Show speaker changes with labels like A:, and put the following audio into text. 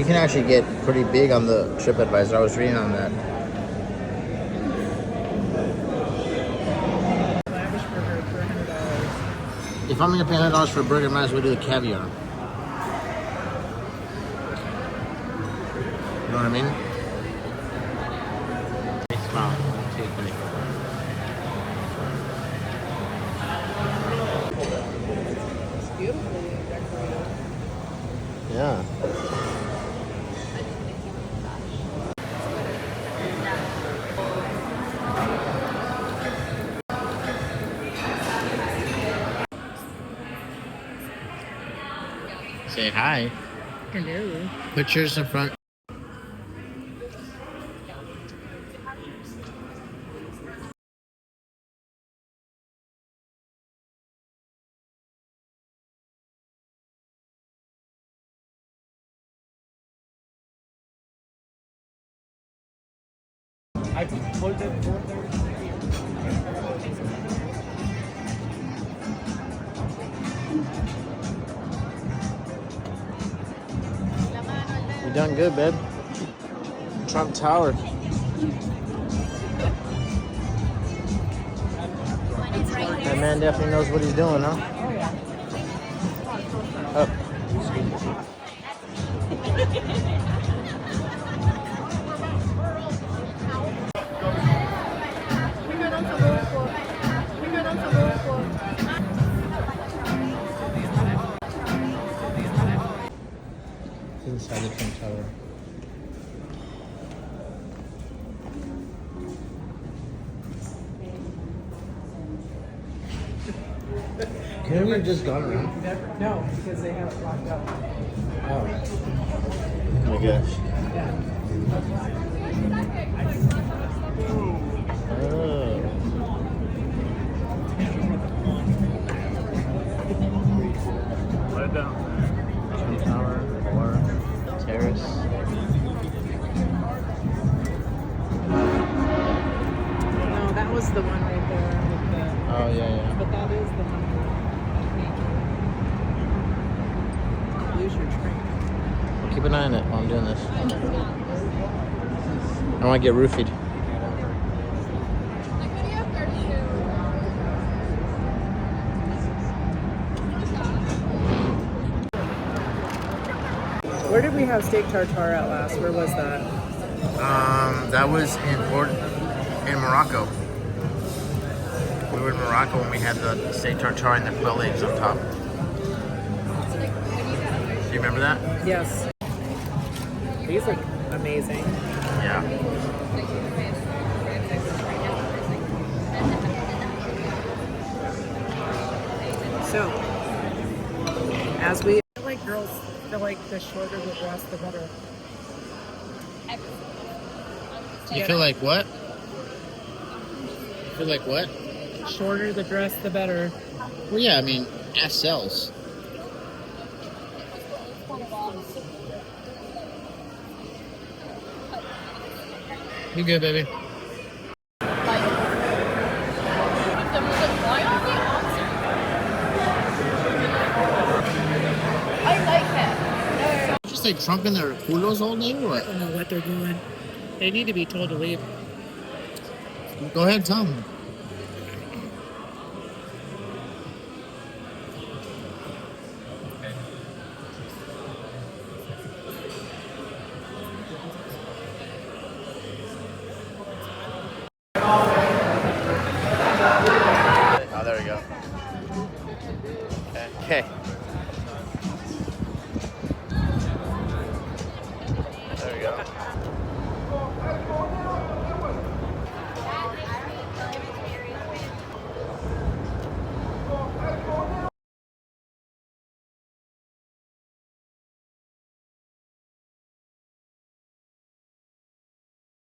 A: can actually get pretty big on the TripAdvisor. I was reading on that.
B: Lavish burger for $100.
A: If I'm gonna pay $100 for a burger, I might as well do the caviar. You know what I mean? Smile.
B: It's beautifully decorated.
A: Yeah. Say hi.
B: Hello.
A: Put yours in front.
C: I just hold it.
A: You're done good, babe. Trump Tower. That man definitely knows what he's doing, huh? Oh. Inside the Trump Tower. Couldn't we have just gone around?
B: No, because they have it locked up.
A: Oh. Oh my gosh. Oh.
C: Put it down.
A: Trump Tower or Terrace.
B: No, that was the one right there with the.
A: Oh yeah.
B: But that is the one. Lose your train.
A: Well, keep an eye on it while I'm doing this. I want to get roofied.
B: Where did we have steak tartare at last? Where was that?
A: That was in Morocco. We were in Morocco when we had the steak tartare and the quail eggs on top. Do you remember that?
B: Yes. These look amazing.
A: Yeah.
B: So, as we I feel like girls feel like the shorter the dress, the better.
A: You feel like what? Feel like what?
B: Shorter the dress, the better.
A: Well, yeah, I mean, ass sells. You good, baby? Just like Trump in their culos all day or what?
B: I don't know what they're doing. They need to be told to leave.
A: Go ahead, tell them.